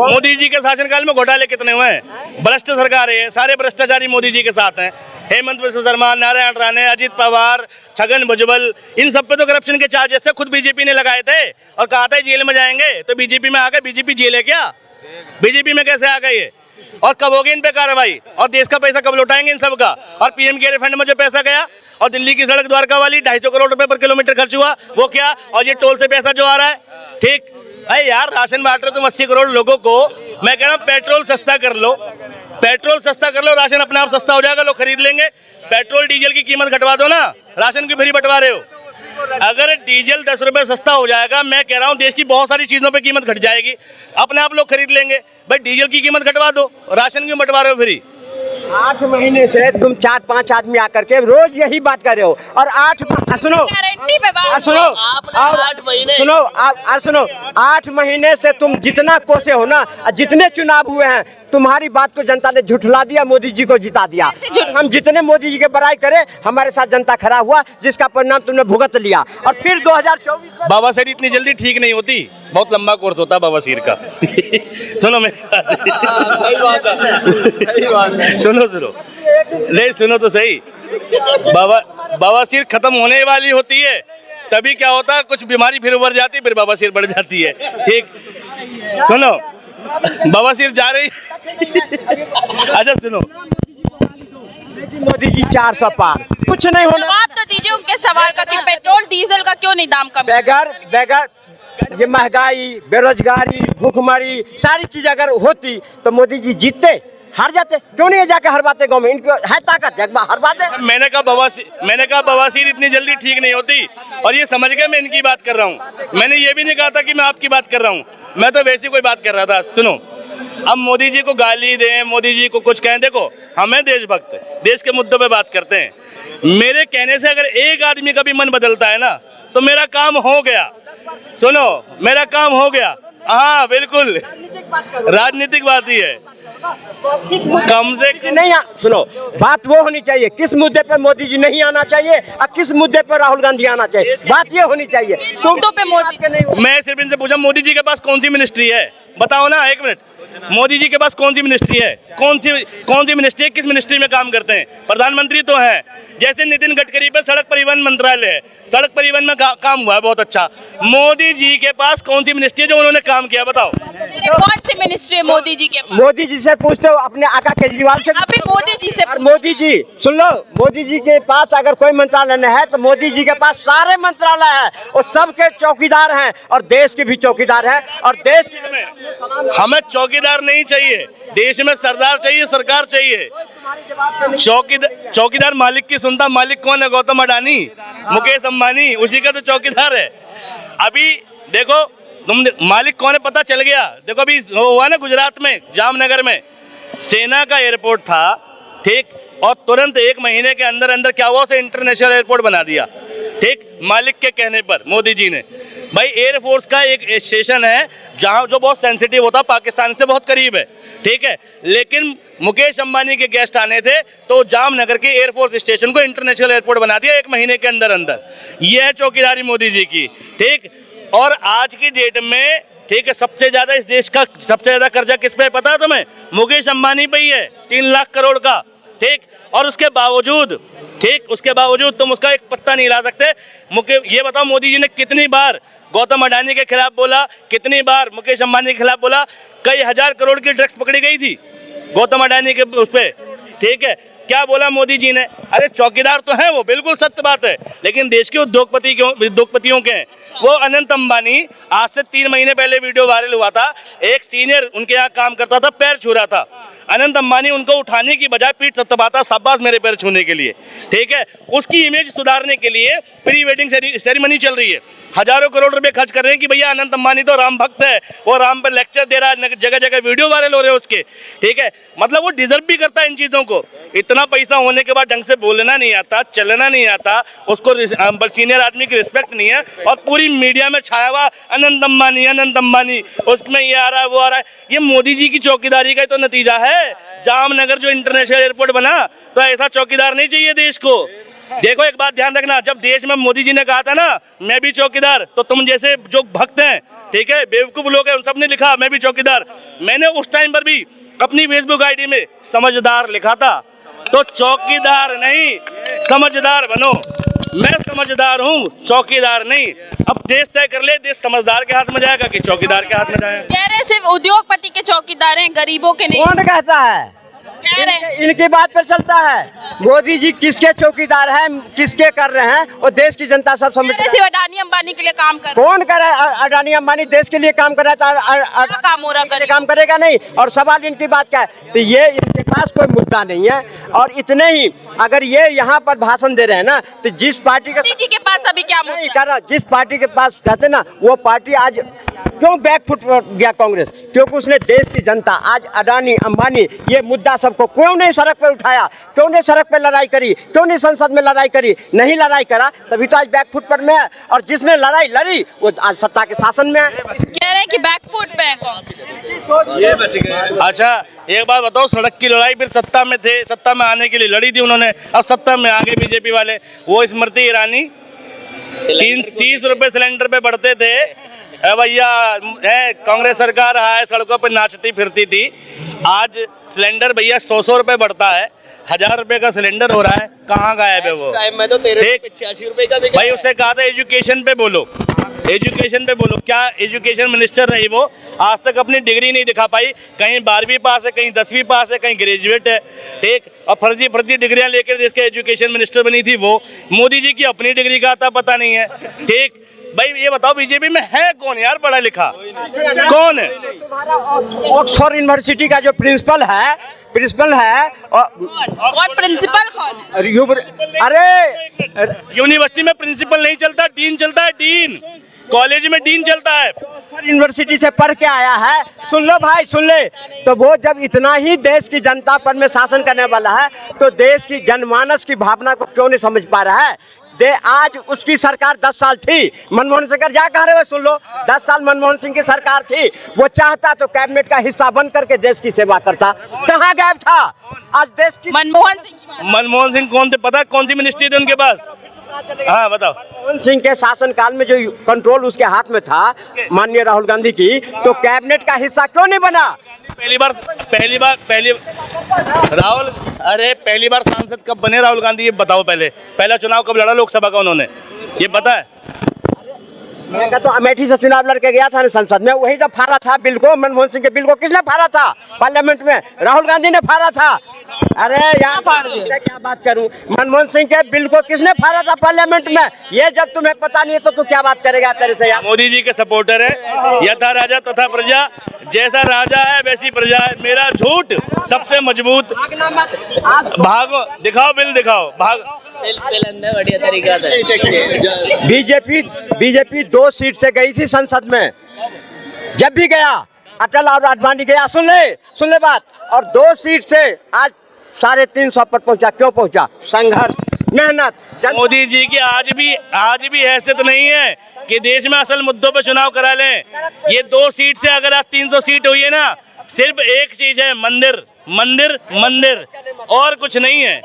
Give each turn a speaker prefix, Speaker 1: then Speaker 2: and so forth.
Speaker 1: मोदी जी के शासनकाल में घोटाले कितने हुए हैं? भ्रष्ट सरकार है, सारे भ्रष्टाचारी मोदी जी के साथ हैं। हेमंत बिस्वा शर्मा, नारायण राणे, अजित पवार, छगन भुजबल, इन सब पे तो करप्शन के चार्जेस से खुद बीजेपी ने लगाए थे और कहा था जेल में जाएंगे। तो बीजेपी में आ गए। बीजेपी जेल है क्या? बीजेपी में कैसे आ गए ये? और कब होगी इन पे कार्रवाई? और देश का पैसा कब लौटाएंगे इन सब का? और पीएम केयर फंड में जो पैसा गया और दिल्ली की सड़क द्वारका वाली 250 करोड़ रुपए पर किलोमीटर खर्च हुआ, वो क्या? और ये टोल से पैसा जो आ रहा है, ठीक भाई यार, राशन बांट रहे तुम 80 करोड़ लोगों को। मैं कह रहा हूँ पेट्रोल सस्ता कर लो, पेट्रोल सस्ता कर लो, राशन अपने आप सस्ता हो जाएगा, लोग खरीद लेंगे। पेट्रोल डीजल की कीमत घटवा दो ना, राशन क्यों फ्री बंटवा रहे हो? अगर डीजल 10 रुपए सस्ता हो जाएगा, मैं कह रहा हूँ देश की बहुत सारी चीजों पे कीमत घट जाएगी, अपने आप लोग खरीद लेंगे। भाई डीजल की कीमत घटवा दो, राशन क्यों बंटवा रहे हो फ्री?
Speaker 2: 8 महीने से तुम 4-5 आदमी आकर के रोज यही बात कर रहे हो। और 8 सुनो
Speaker 3: गारंटी पे बात
Speaker 2: सुनो और
Speaker 4: 8 महीने
Speaker 2: सुनो और सुनो 8 महीने से तुम जितना कोसे हो ना, जितने चुनाव हुए हैं, तुम्हारी बात को जनता ने झुठला दिया, मोदी जी को जिता दिया। हम जितने मोदी जी के बड़ाई करे, हमारे साथ जनता खड़ा हुआ, जिसका परिणाम तुमने भुगत लिया। और फिर 2024
Speaker 1: बवासीर इतनी जल्दी ठीक नहीं होती, बहुत लंबा कोर्स होता है बवासीर का। सुनो
Speaker 4: सही बात है।
Speaker 1: सुनो नहीं, सुनो तो सही। बवासीर खत्म होने वाली होती है, तभी क्या होता है, कुछ बीमारी फिर उभर जाती है, फिर बवासीर बढ़ जाती है। ठीक, सुनो, बवासीर जा रही। अच्छा सुनो,
Speaker 2: मोदी जी 400 पार, कुछ नहीं होना।
Speaker 3: जवाब तो दीजिए उनके सवाल का कि पेट्रोल डीजल का क्यों नहीं दाम कम?
Speaker 2: बेगर ये महंगाई, बेरोजगारी, भूखमरी, सारी चीज अगर होती तो मोदी जी जीतते, हार जाते। क्यों नहीं जाके हरवाते गाँव में? इनको है ताकत, हरवाते।
Speaker 1: मैंने कहा बवासीर इतनी जल्दी ठीक नहीं होती, और ये समझ गए मैं इनकी बात कर रहा हूँ। मैंने ये भी नहीं कहा था कि मैं आपकी बात कर रहा हूँ, मैं तो वैसी कोई बात कर रहा था। सुनो, अब मोदी जी को गाली दें, मोदी जी को कुछ कहें, देखो हमें देशभक्त, देश के मुद्दों पे बात करते हैं। मेरे कहने से अगर एक आदमी का भी मन बदलता है ना, तो मेरा काम हो गया। सुनो, मेरा काम हो गया। हाँ बिल्कुल, राजनीतिक बात ही है। कम से
Speaker 2: नहीं सुनो, बात वो होनी चाहिए, किस मुद्दे पर मोदी जी नहीं आना चाहिए और किस मुद्दे पर राहुल गांधी आना चाहिए, बात ये होनी चाहिए। तुम
Speaker 3: तो पे मोदी
Speaker 2: के नहीं।
Speaker 1: मैं सिर्फ इनसे पूछा, मोदी जी के पास कौन सी मिनिस्ट्री है? बताओ ना, एक मिनट। मोदी जी के पास कौन सी मिनिस्ट्री है? कौन सी मिनिस्ट्री है? किस मिनिस्ट्री में काम करते हैं? प्रधानमंत्री तो है। जैसे नितिन गडकरी पे सड़क परिवहन मंत्रालय है, सड़क परिवहन में काम हुआ है, बहुत अच्छा। मोदी जी के पास कौन सी मिनिस्ट्री है जो उन्होंने काम किया? बताओ।
Speaker 3: कौन सी मिनिस्ट्री है मोदी जी के पास?
Speaker 2: मोदी जी से पूछते हो, अपने आका केजरीवाल से।
Speaker 3: अभी मोदी जी से
Speaker 2: और मोदी जी सुन लो, मोदी जी के पास अगर कोई मंत्रालय नहीं है तो मोदी जी के पास सारे मंत्रालय है, और सबके चौकीदार हैं, और देश के भी चौकीदार हैं। और देश
Speaker 1: हमें चौकीदार नहीं चाहिए, देश में सरदार चाहिए, सरकार चाहिए। चौकीदार मालिक की सुनता। मालिक कौन है? गौतम अडानी, मुकेश अंबानी, उसी का तो चौकीदार है। अभी देखो तुम, मालिक कौन है पता चल गया। देखो अभी हुआ ना गुजरात में, जामनगर में सेना का एयरपोर्ट था, ठीक, और तुरंत 1 महीने के अंदर अंदर क्या हुआ, उसे इंटरनेशनल एयरपोर्ट बना दिया, ठीक, मालिक के कहने पर, मोदी जी ने। भाई एयरफोर्स का एक स्टेशन है जहां, जो बहुत सेंसिटिव होता, पाकिस्तान से बहुत करीब है, ठीक है, लेकिन मुकेश अंबानी के गेस्ट आने थे तो जामनगर के एयरफोर्स स्टेशन को इंटरनेशनल एयरपोर्ट बना दिया 1 महीने के अंदर अंदर। यह है चौकीदारी मोदी जी की, ठीक। और आज की डेट में, ठीक है, सबसे ज्यादा इस देश का सबसे ज्यादा कर्जा किस पे पता है तुम्हें? मुकेश अंबानी पे ही है, 3 लाख करोड़ का, ठीक। और उसके बावजूद, ठीक, उसके बावजूद तुम उसका एक पत्ता नहीं ला सकते। ये बताओ, मोदी जी ने कितनी बार गौतम अडानी के खिलाफ बोला, कितनी बार मुकेश अंबानी के खिलाफ बोला? कई हजार करोड़ की ड्रग्स पकड़ी गई थी गौतम अडानी के उस पे, ठीक है। क्या बोला मोदी जी ने? अरे चौकीदार तो हैं वो, बिल्कुल सत्य बात है, लेकिन देश के उद्योगपतियों के हैं वो। अनंत अंबानी, आज से 3 महीने पहले वीडियो वायरल हुआ था, एक सीनियर उनके यहाँ काम करता था, पैर छू रहा था। अनंत अंबानी उनको उठाने की बजाय पीठ थपथपाता, शाबाश मेरे पैर छूने के लिए, ठीक है। उसकी इमेज सुधारने के लिए प्री वेडिंग सेरेमनी चल रही है, हजारों करोड़ रुपए खर्च कर रहे हैं कि भैया अनंत अंबानी तो राम भक्त है, वो राम पर लेक्चर दे रहा है, जगह जगह वीडियो वायरल हो रहे हैं उसके, ठीक है। मतलब वो डिजर्व भी करता है इन चीज़ों को। इतना पैसा होने के बाद ढंग से बोलना नहीं आता, चलना नहीं आता, उसको सीनियर आदमी की रिस्पेक्ट नहीं है, और पूरी मीडिया में छाया हुआ अनंत अंबानी, उसमें ये आ रहा है, वो आ रहा है। ये मोदी जी की चौकीदारी का तो नतीजा है। जामनगर जो इंटरनेशनल एयरपोर्ट बना, तो ऐसा चौकीदार नहीं चाहिए देश को। देखो एक बात ध्यान रखना, जब देश में मोदी जी ने कहा था ना मैं भी चौकीदार, तो तुम जैसे जो भक्त हैं, ठीक है, बेवकूफ लोग हैं, उन सब ने लिखा मैं भी चौकीदार। मैंने उस टाइम पर भी अपनी फेसबुक आईडी में समझदार लिखा था, तो चौकीदार नहीं समझदार बनो। मैं समझदार हूँ, चौकीदार नहीं। अब देश तय कर ले, देश समझदार के हाथ में जाएगा कि चौकीदार के हाथ में जाएगा।
Speaker 3: कह रहे सिर्फ उद्योगपति के चौकीदार हैं, गरीबों के नहीं।
Speaker 2: कौन कहता है?
Speaker 3: कह रहे
Speaker 2: इनकी बात पर चलता है। मोदी जी किसके चौकीदार हैं, किसके कर रहे हैं, और देश की जनता सब समझ
Speaker 3: कह रहे सिर्फ अडानी अंबानी के लिए काम कर रहे
Speaker 2: कौन कर रहा है? अडानी अंबानी देश के लिए काम कर रहा था,
Speaker 3: क्या काम हो रहा करे?
Speaker 2: काम करेगा नहीं। और सवाल इनकी बात क्या है? तो ये इनके पास कोई मुद्दा नहीं है। और इतने ही अगर ये यहाँ पर भाषण दे रहे हैं ना, तो जिस पार्टी का
Speaker 3: मोदी जी के पास अभी क्या
Speaker 2: नहीं
Speaker 3: मुद्दा?
Speaker 2: कर रहा, जिस पार्टी के पास कहते ना, वो पार्टी आज क्यों बैकफुट गया कांग्रेस? क्योंकि उसने देश की जनता, आज अडानी अंबानी ये मुद्दा सबको क्यों नहीं सड़क पर उठाया, क्यों नहीं सड़क पर लड़ाई करी, क्यों नहीं संसद में लड़ाई करी? नहीं लड़ाई करा, तभी तो आज बैकफुट पर में है। और जिसने लड़ाई लड़ी वो आज सत्ता के शासन में है।
Speaker 3: कह रहे हैं कि बैकफुट पे है कौन?
Speaker 1: अच्छा एक बात बताओ, सड़क की लड़ाई फिर सत्ता में थे, सत्ता में आने के लिए लड़ी थी उन्होंने, अब सत्ता में आगे बीजेपी वाले। वो स्मृति ईरानी 30 रुपए सिलेंडर पे बढ़ते थे, भैया है कांग्रेस सरकार है, सड़कों पे नाचती फिरती थी। आज सिलेंडर भैया 100 रुपए बढ़ता है, 1000 रुपए का सिलेंडर हो रहा है, कहाँ गायब है वो?
Speaker 4: मैं तो
Speaker 1: 86 रुपए का भाई उससे कहा था एजुकेशन पे बोलो, एजुकेशन पे बोलो। क्या एजुकेशन मिनिस्टर रही वो? आज तक अपनी डिग्री नहीं दिखा पाई, कहीं 12वीं पास है, कहीं 10वीं पास है, कहीं ग्रेजुएट है, ठीक। और फर्जी डिग्रियां लेकर देश के एजुकेशन मिनिस्टर बनी थी वो। मोदी जी की अपनी डिग्री का आता पता नहीं है, ठीक। भाई ये बताओ बीजेपी में है कौन यार पढ़ा लिखा, कौन है?
Speaker 2: तुम्हारा ऑक्सफोर्ड यूनिवर्सिटी का जो प्रिंसिपल है और
Speaker 3: कौन प्रिंसिपल कौन?
Speaker 2: अरे
Speaker 1: यूनिवर्सिटी में प्रिंसिपल नहीं चलता, डीन चलता है, डीन। कॉलेज में डीन चलता है।
Speaker 2: ऑक्सफोर्ड यूनिवर्सिटी से पढ़ के आया है। सुन लो भाई, सुन ले। तो वो जब इतना ही देश की जनता पर में शासन करने वाला है, तो देश की जनमानस की भावना को क्यों नहीं समझ पा रहा है? आज उसकी सरकार 10 साल थी, मनमोहन सिंह जा कह रहे हो, सुन लो। 10 साल मनमोहन सिंह की सरकार थी, वो चाहता तो कैबिनेट का हिस्सा बन करके देश की सेवा करता। कहाँ गायब था आज देश की?
Speaker 3: मनमोहन सिंह
Speaker 1: कौन थे पता? कौन सी मिनिस्ट्री थी उनके पास? हाँ बताओ।
Speaker 2: मनमोहन सिंह के शासनकाल में जो कंट्रोल उसके हाथ में था माननीय राहुल गांधी की, तो कैबिनेट का हिस्सा क्यों नहीं बना?
Speaker 1: पहली राहुल, अरे पहली बार सांसद कब बने राहुल गांधी, ये बताओ। पहला चुनाव कब लड़ा लोकसभा का उन्होंने, ये पता है? मैं कहता तो अमेठी से चुनाव लड़के गया था ना संसद में, वही जब फाड़ा था बिल को, मनमोहन सिंह के बिल को किसने फाड़ा था पार्लियामेंट में? राहुल गांधी ने फाड़ा था। अरे यार क्या बात करूं, मनमोहन सिंह के बिल को किसने फाड़ा था पार्लियामेंट में? ये जब तुम्हें पता नहीं है तो तू क्या बात करेगा तेरे से यार? मोदी जी के सपोर्टर है, यथा राजा तथा प्रजा, जैसा राजा है वैसी प्रजा है। मेरा झूठ सबसे मजबूत। भागो, दिखाओ बिल दिखाओ, भाग।
Speaker 4: बढ़िया तरीका था।
Speaker 2: बीजेपी 2 सीट से गई थी संसद में, जब भी गया अटल और आडवाणी गया, सुन ले बात, और 2 सीट से आज 350 पर पहुंचा। क्यों पहुंचा? संघर्ष, मेहनत।
Speaker 1: मोदी जी की आज भी हैसियत नहीं है कि देश में असल मुद्दों पे चुनाव करा लें। ये 2 सीट से अगर आज 300 सीट हुई है ना, सिर्फ एक चीज है, मंदिर मंदिर मंदिर, और कुछ नहीं है।